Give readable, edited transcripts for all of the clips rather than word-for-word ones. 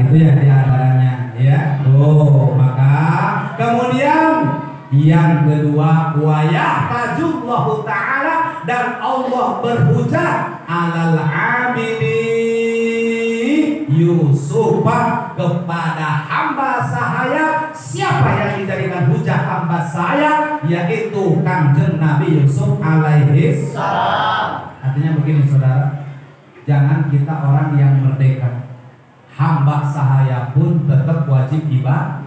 itu ya diantaranya ya. Oh, maka kemudian yang kedua, wayah tajullahu ta'ala, dan Allah berhujah alal abidi Yusufah kepada hamba sahaya. Siapa yang dijadikan hujah hamba saya? Yaitu Kanjeng Nabi Yusuf alaihi salam. Artinya begini saudara, jangan kita orang yang merdeka, hamba sahaya pun tetap wajib ibadah.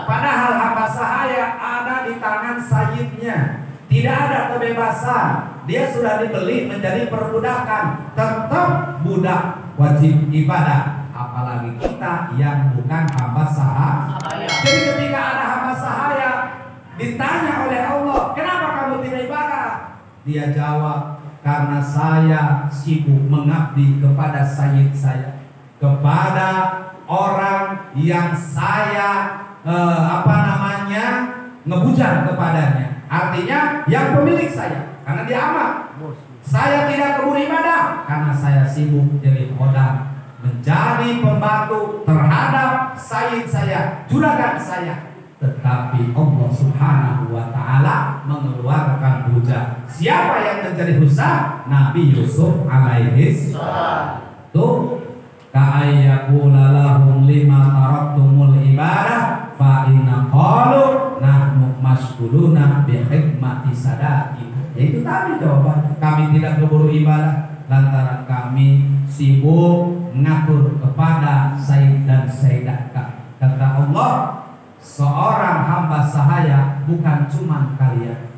Padahal hamba sahaya ada di tangan sayyidnya, tidak ada kebebasan. Dia sudah dibeli menjadi perbudakan, tetap budak wajib ibadah. Apalagi kita yang bukan hamba sahaya. Jadi ketika ada hamba sahaya ditanya oleh Allah, kenapa kamu tidak ibadah? Dia jawab, karena saya sibuk mengabdi kepada sayyid saya, kepada orang yang saya ngebujang kepadanya. Artinya yang pemilik saya, karena dia amat. Saya tidak keburu ibadah karena saya sibuk jadi khodam, menjadi pembantu terhadap sayyid saya, juragan saya. Tetapi Allah Subhanahu wa ta'ala mengeluarkan hujah. Siapa yang menjadi hujah? Nabi Yusuf alaihi salam. Tuh, ka'ayyakula lahum lima taraktumul ibadah fa inna qalu nahnu mas'uluna bi hikmati sadaqi. Itu tadi jawaban. Kami tidak keburu ibadah lantaran kami sibuk mengatur kepada sayyid dan sayyidah. Kata Allah, seorang hamba sahaya bukan cuma kalian.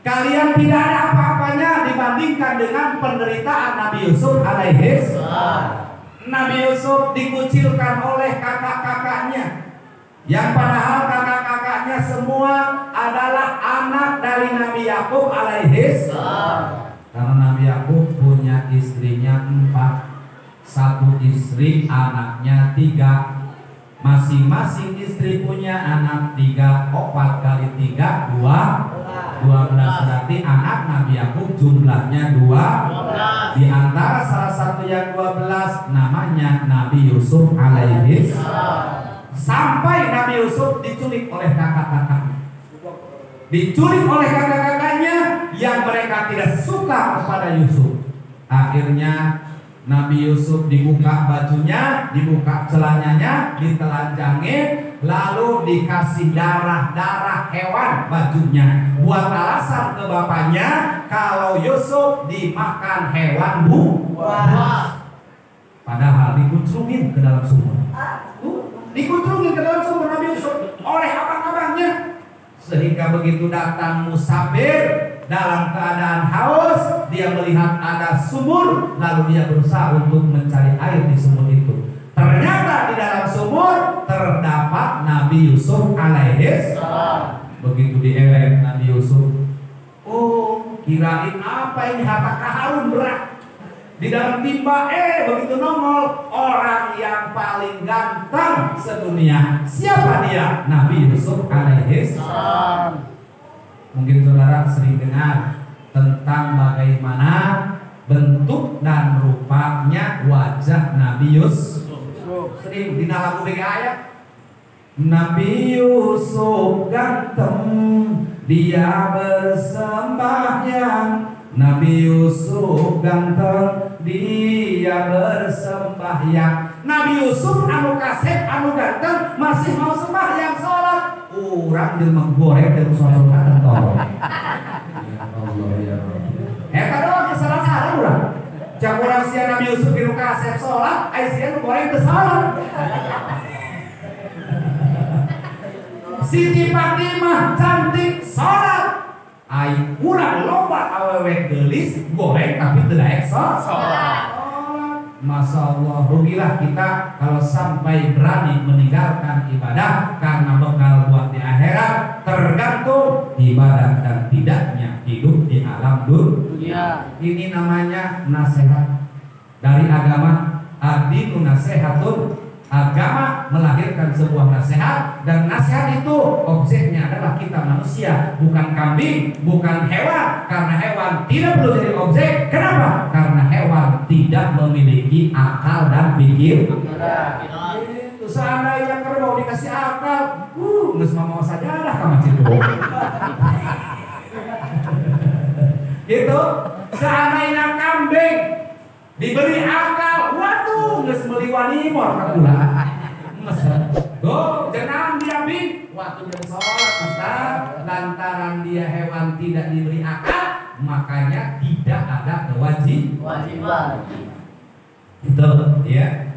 Kalian tidak ada apa-apanya dibandingkan dengan penderitaan Nabi Yusuf alaihi salam. Nabi Yusuf dikucilkan oleh kakak-kakaknya, yang padahal kakak-kakaknya semua adalah anak dari Nabi Yakub alaihi salam. Karena Nabi Yakub punya istrinya 4, satu istri anaknya 3. Masing-masing istri punya anak 3, 4 kali 3 12 berarti anak Nabi Yakub jumlahnya 12. Di antara salah satu yang 12 namanya Nabi Yusuf alaihi salam. Sampai Nabi Yusuf diculik oleh kakak-kakaknya. Diculik oleh kakak-kakaknya yang mereka tidak suka kepada Yusuf. Akhirnya Nabi Yusuf dibuka bajunya, dibuka celananya, ditelanjangin, lalu dikasih darah-darah hewan bajunya. Buat alasan ke bapaknya kalau Yusuf dimakan hewan buas. Padahal dikuclungin ke dalam sumur. Dikuclungin ke dalam sumur Nabi Yusuf oleh abang-abangnya. Sehingga begitu datang musafir dalam keadaan haus, dia melihat ada sumur, lalu dia berusaha untuk mencari air di sumur itu. Ternyata di dalam sumur terdapat Nabi Yusuf alaihi salam. Begitu dierek Nabi Yusuf, oh kirain apa ini harta karun berat. Di dalam timba, begitu nongol orang yang paling ganteng sedunia. Siapa dia? Nabi Yusuf alaihi salam. Mungkin saudara sering dengar tentang bagaimana bentuk dan rupanya wajah Nabi Yusuf. Sering di dalam ayat, Nabi Yusuf ganteng, dia bersembahyang. Nabi Yusuf ganteng, dia bersembahyang. Nabi Yusuf anu kasep, anu ganteng, masih mau sembahyang sholat. Urang jelema goreng dan sholat tolong. Ya Allah ya Rabbi. Eta doang salah-salah urang. Cak urang sia Nabi Yusuf anu kasep sholat, ai sia anu goreng teu sholat. Siti Fatimah cantik sholat. Ai urang loba awewe geulis goreng tapi teu daek sholat. Masya Allah, rugilah kita kalau sampai berani meninggalkan ibadah karena bekal buat di akhirat. Tergantung ibadah dan tidaknya hidup di alam dunia. Ini namanya nasihat dari agama. Ad-dinu nasihatun. Agama melahirkan sebuah nasihat, dan nasihat itu objeknya adalah kita manusia, bukan kambing, bukan hewan. Karena hewan tidak perlu jadi objek. Kenapa? Karena hewan tidak memiliki akal dan pikir. itu seandainya kerbau dikasih akal, nges mau sajadah ka masjid gitu. Seandainya kambing diberi akal, waduh nges meliwani mor kakula tuh jangan diambil waktu dia sholat Ustaz. Lantaran dia hewan tidak diberi akal, makanya tidak ada kewajiban itu ya.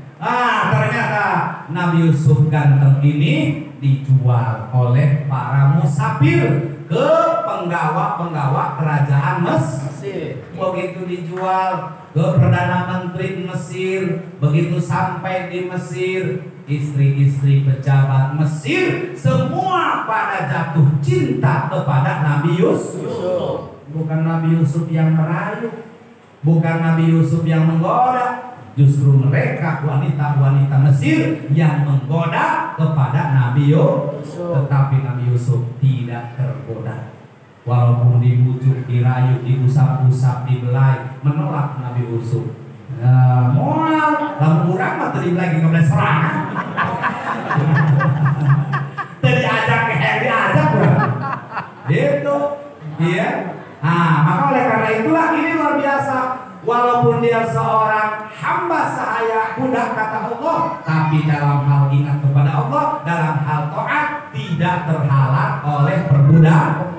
Ternyata Nabi Yusuf ganteng ini dijual oleh para musafir ke penggawa-penggawa kerajaan Mesir. Begitu dijual ke Perdana Menteri Mesir, begitu sampai di Mesir, istri-istri pejabat Mesir semua pada jatuh cinta kepada Nabi Yusuf. Bukan Nabi Yusuf yang merayu, bukan Nabi Yusuf yang menggoda, justru mereka wanita-wanita Mesir yang menggoda kepada Nabi Yusuf. Tetapi Nabi Yusuf tidak tergoda. Walaupun dibujuk, dirayu, diusap-usap, dibelai, menolak Nabi Yusuf. Moal, lalu kurang mah tadi lagi nggak boleh serangan. Tadi ajak diajak kurang. Gitu, iya. Maka oleh karena itulah ini luar biasa. Walaupun dia seorang hamba sahaya budak kata Allah, tapi dalam hal ingat kepada Allah, dalam hal taat tidak terhalang oleh perbudakan.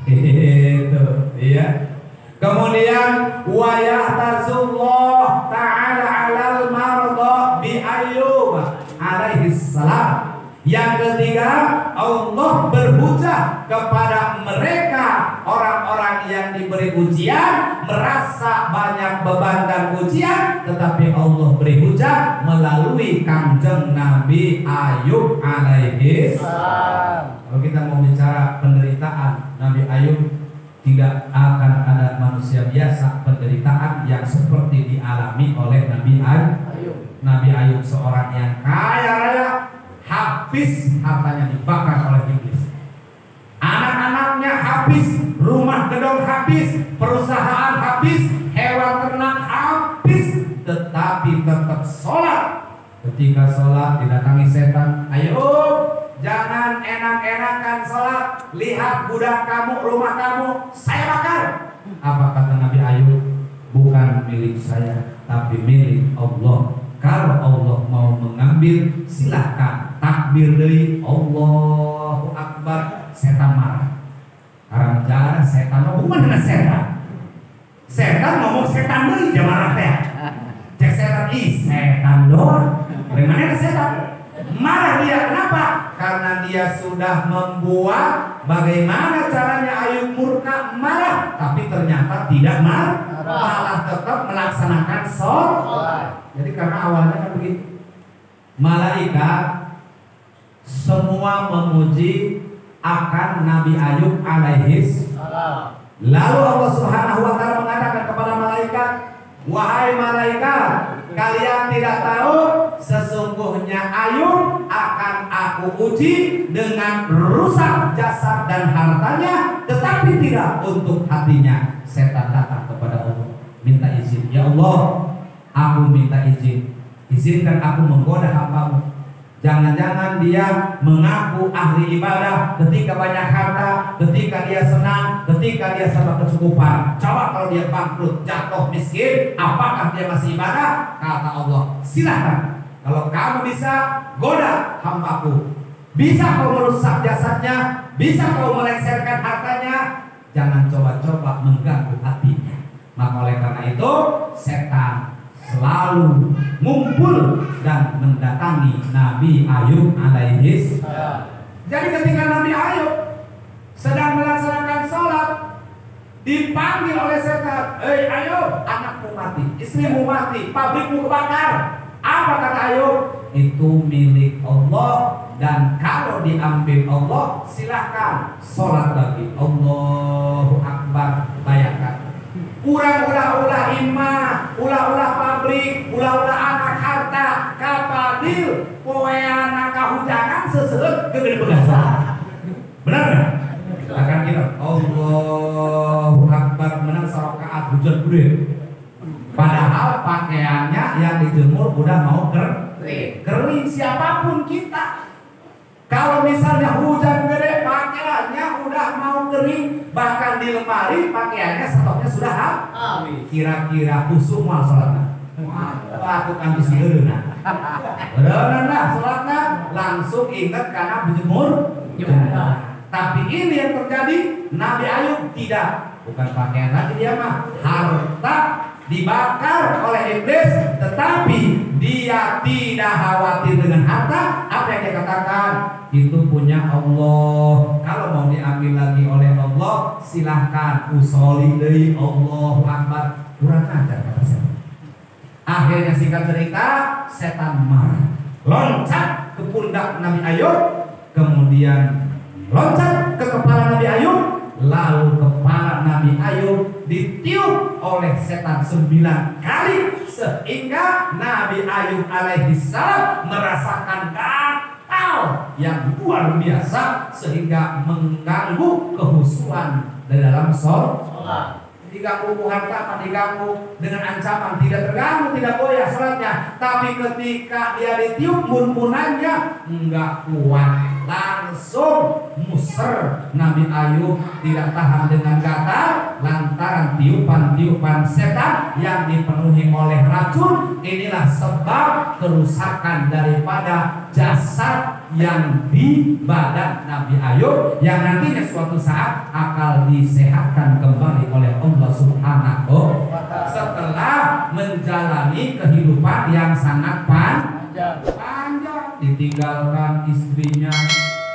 Itu, iya. Kemudian wa yahtazullah ta'ala 'alal marda bi Ayyub alaihi salam. Yang ketiga, Allah berhujah kepada mereka orang-orang yang diberi ujian, merasa banyak beban dan ujian, tetapi Allah beri hujah melalui Kanjeng Nabi Ayub alaihi salam. Kalau kita mau bicara penderitaan, Nabi Ayub tidak akan ada manusia biasa penderitaan yang seperti dialami oleh Nabi Ayub. Nabi Ayub seorang yang kaya raya, habis hartanya dibakar oleh iblis. Anak-anaknya habis, rumah gedung habis, perusahaan habis, hewan ternak habis, tetapi tetap sholat. Ketika sholat didatangi setan, Ayub, jangan enak-enakan sholat. Lihat budak kamu, rumah kamu, saya bakar. Apa kata Nabi Ayub? Bukan milik saya, tapi milik Allah. Kalau Allah mau mengambil, silahkan. Takbir dari Allahu Akbar. Setan marah. Karena cara setan ngomong dengan setan. Setan ngomong setan dari jamarah teh. Cek setan, setan doang. Bagaimana setan? Marah dia, kenapa? Karena dia sudah membuat bagaimana caranya Ayub murka marah, tapi ternyata tidak marah, malah tetap melaksanakan sholat. Jadi karena awalnya kan begitu. Malaikat semua memuji akan Nabi Ayub alaihi salam. Lalu Allah Subhanahu wa taala mengatakan kepada malaikat, "Wahai malaikat, kalian tidak tahu sesungguhnya Ayub akan aku uji dengan rusak jasad dan hartanya, tetapi tidak untuk hatinya." Setan datang kepada Allah, minta izin, "Ya Allah, aku minta izin, izinkan aku menggoda hambamu. Jangan-jangan dia mengaku ahli ibadah ketika banyak harta, ketika dia senang, ketika dia serba kecukupan. Coba kalau dia bangkrut, jatuh miskin, apakah dia masih ibadah?" Kata Allah, "Silahkan. Kalau kamu bisa goda hambaku, bisa kau merusak jasadnya, bisa kau melengsarkan hartanya, jangan coba-coba mengganggu hatinya." Maka oleh karena itu setan selalu ngumpul dan mendatangi Nabi Ayub alaihi salam. Jadi ketika Nabi Ayub sedang melaksanakan sholat, dipanggil oleh setan, "Hei Ayub, anakmu mati, istrimu mati, pabrikmu kebakar." Apa kata Ayub? "Itu milik Allah, dan kalau diambil Allah, silahkan sholat lagi." Allahu Akbar. Bayangkan, ulah-ulah imah, ulah-ulah pabrik, ulah-ulah anak harta, kapadil, poeana kahujanan seseut gegede begasa. Benar nggak? Akan kita Allahu Akbar menang sarokaat hujan gede. Padahal pakaiannya yang dijemur udah mau Kering siapapun kita. Kalau misalnya hujan gede, pakaiannya udah mau kering, bahkan di lemari pakaiannya stoknya sudah habis. Kira-kira khusuk mal sholatnya. Aku kan bisi eureuna. Eureuna sholatnya langsung ingat karena berjemur. Tapi ini yang terjadi, Nabi Ayub tidak. Bukan pakaian lagi dia mah, harta dibakar oleh iblis, tetapi dia tidak khawatir dengan harta. Apa yang dia katakan? Itu punya Allah. Kalau mau diambil lagi oleh Allah, silahkan usoli deui Allahu Akbar. Kurang ajar kata saya. Akhirnya singkat cerita, setan marah, loncat ke pundak Nabi Ayub, kemudian loncat ke kepala Nabi Ayub, lalu kepala Nabi Ayub ditiup oleh setan 9 kali sehingga Nabi Ayub alaihi salam merasakan gatal yang luar biasa sehingga mengganggu kehusuan di dalam sholat. Diganggu harta, diganggu dengan ancaman, tidak terganggu, tidak goyah sholatnya. Tapi ketika dia ditiup munmunannya enggak kuat, langsung muser. Nabi Ayub tidak tahan dengan gatal lantaran tiupan-tiupan setan yang dipenuhi oleh racun. Inilah sebab kerusakan daripada jasad yang di badan Nabi Ayub, yang nantinya suatu saat akan disehatkan kembali oleh Allah Subhanahu setelah menjalani kehidupan yang sangat panjang. Ditinggalkan istrinya,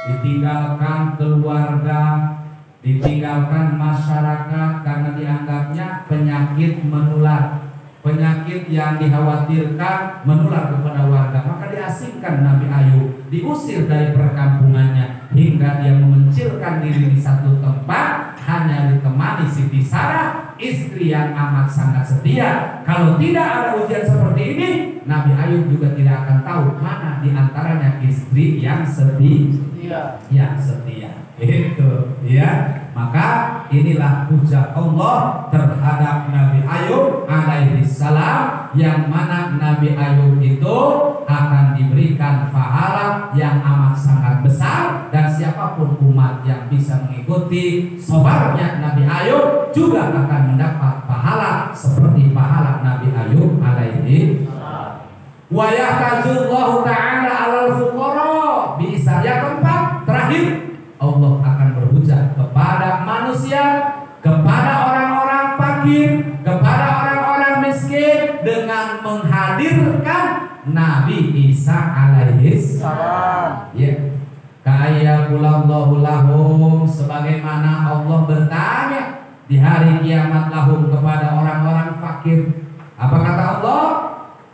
ditinggalkan keluarga, ditinggalkan masyarakat karena dianggapnya penyakit menular, penyakit yang dikhawatirkan menular kepada warga. Maka diasingkan Nabi Ayub, diusir dari perkampungannya hingga dia memencilkan diri di satu tempat, hanya ditemani Siti Sarah, istri yang amat sangat setia. Kalau tidak ada ujian seperti ini, Nabi Ayub juga tidak akan tahu mana diantaranya istri yang setia. Itu ya. Maka inilah puja Allah terhadap Nabi Ayub alaihi salam, yang mana Nabi Ayub itu akan diberikan pahala yang amat sangat besar, dan siapapun umat yang bisa mengikuti sabarnya Nabi Ayub juga akan mendapat pahala seperti pahala Nabi Ayub alaihi salam. Wa yahtajullahu ta'ala 'alal fuqara. Bisa yang keempat terakhir, Allah akan berhujah kepada manusia, kepada orang-orang fakir, kepada orang-orang miskin dengan menghadirkan Nabi Isa alaihi salam. Ya. Kaya Allahu lahum, sebagaimana Allah bertanya di hari kiamat lahum kepada orang-orang fakir. Apa kata Allah?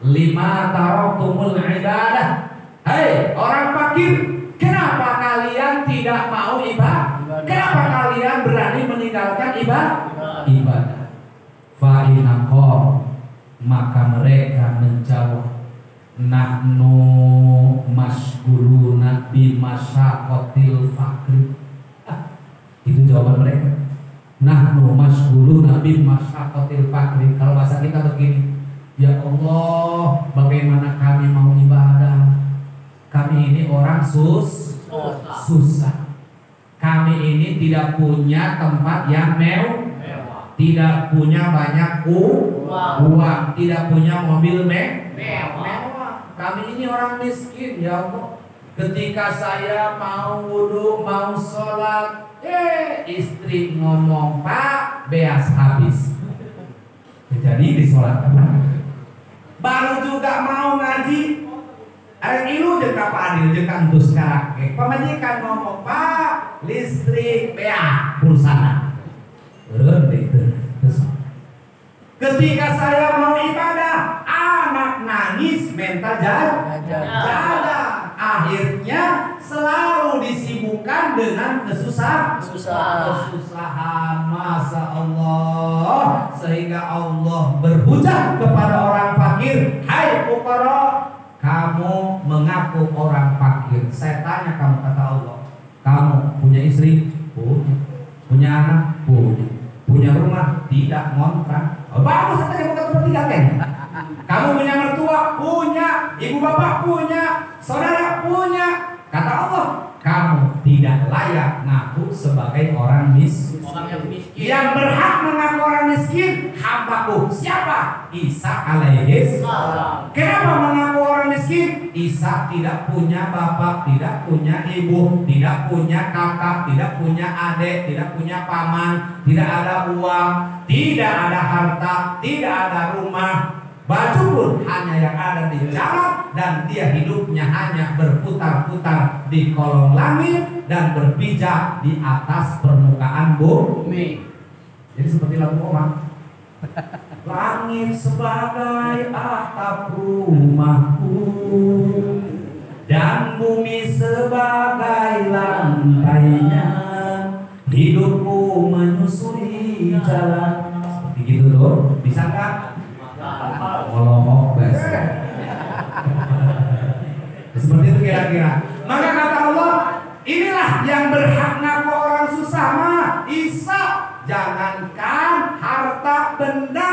Lima taraktumul ibadah. Hei orang fakir, kenapa kalian tidak mau ibadah? Kenapa kalian berani meninggalkan ibadah? Fa'inaqom, maka mereka menjawab, nahnu masguluna bimasyaqatil fakri. Itu jawaban mereka. Nahnu masguluna bimasyaqatil fakri. Kalau bahasa kita begini, ya Allah, bagaimana kami mau ibadah? Kami ini orang susah. Kami ini tidak punya tempat yang mewah, tidak punya banyak uang, tidak punya mobil mewah. Kami ini orang miskin, ya Allah. Ketika saya mau wudu, mau sholat, istri ngomong, Pak, beas habis. Jadi di sholat baru juga mau ngaji, ada ilu jeung ka Adil jeung ka Entus karake. Pamajikan ngomong, Pak, listrik beak pulsana. Eureun deui. Ketika saya mau ibadah, anak nangis minta jajan. Akhirnya selalu disibukkan dengan kesusahan. Masya Allah, sehingga Allah berhujah kepada orang fakir. Hai fuqara, kamu mengaku orang fakir. Saya tanya kamu, kata Allah, kamu punya istri? Punya anak? Punya rumah? Tidak, ngontrak. Bagus, saya bukan seperti kakek. Kamu punya mertua? Punya. Ibu ibu bapak punya, saudara punya. Kata Allah, kamu tidak layak ngaku sebagai orang miskin. Yang berhak mengaku orang miskin hambaku. Siapa? Isa alaihi salam. Kenapa mengaku orang miskin? Isa tidak punya bapak, tidak punya ibu, tidak punya kakak, tidak punya adik, tidak punya paman, tidak ada uang, tidak ada harta, tidak ada rumah. Baju pun hanya yang ada di jalan, dan dia hidupnya hanya berputar-putar di kolong langit dan berpijak di atas permukaan bumi. Jadi seperti lagu Oma. Langit sebagai atap rumahku dan bumi sebagai lantainya, hidupku menyusuri jalan. Seperti gitu tuh, bisa nggak? Ngomong bahasa. Seperti itu kira-kira. Maka kata Allah, inilah yang berhak ngaku orang susah mah Isa. Jangankan harta benda,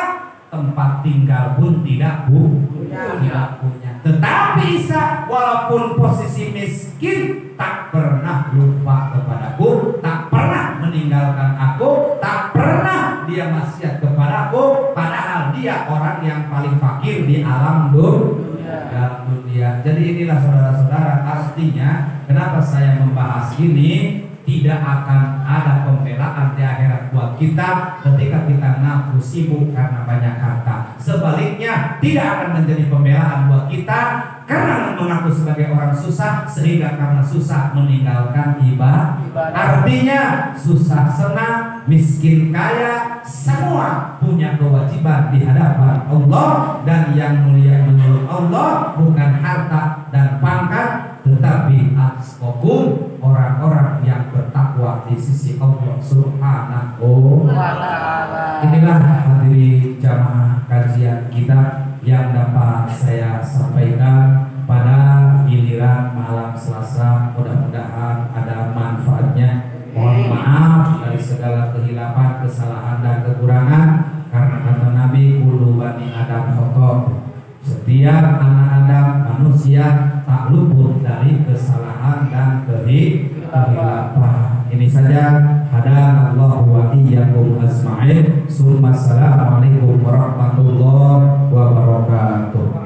tempat tinggal pun tidak punya. Tetapi Isa walaupun posisi miskin tak pernah lupa kepadaku, tak pernah meninggalkan aku, tak pernah dia maksiat kepadaku, padahal dia orang yang paling fakir di alam dunia. Jadi inilah saudara-saudara, artinya kenapa saya membahas ini. Tidak akan ada pembelaan di akhirat buat kita ketika kita ngaku sibuk karena banyak harta. Sebaliknya, tidak akan menjadi pembelaan buat kita karena mengaku sebagai orang susah, sehingga karena susah meninggalkan ibadah. Artinya susah senang, miskin kaya, semua punya kewajiban di hadapan Allah. Dan yang mulia menurut Allah bukan harta dan pangkat, tetapi atqakum, orang-orang yang bertakwa di sisi Allah Subhanahu wa ta'ala. Inilah hadirin jamaah kajian kita yang dapat saya sampaikan pada giliran malam Selasa. Mudah-mudahan ada manfaatnya. Mohon maaf dari segala kehilapan, kesalahan dan kekurangan, karena kata Nabi, kullu bani Adam khata'. Setiap anak Adam manusia tak luput dari kesalahan dan kehilafan. Ini saja. Hadanallahu wa iyyakum ajma'in. Assalamualaikum warahmatullahi wabarakatuh.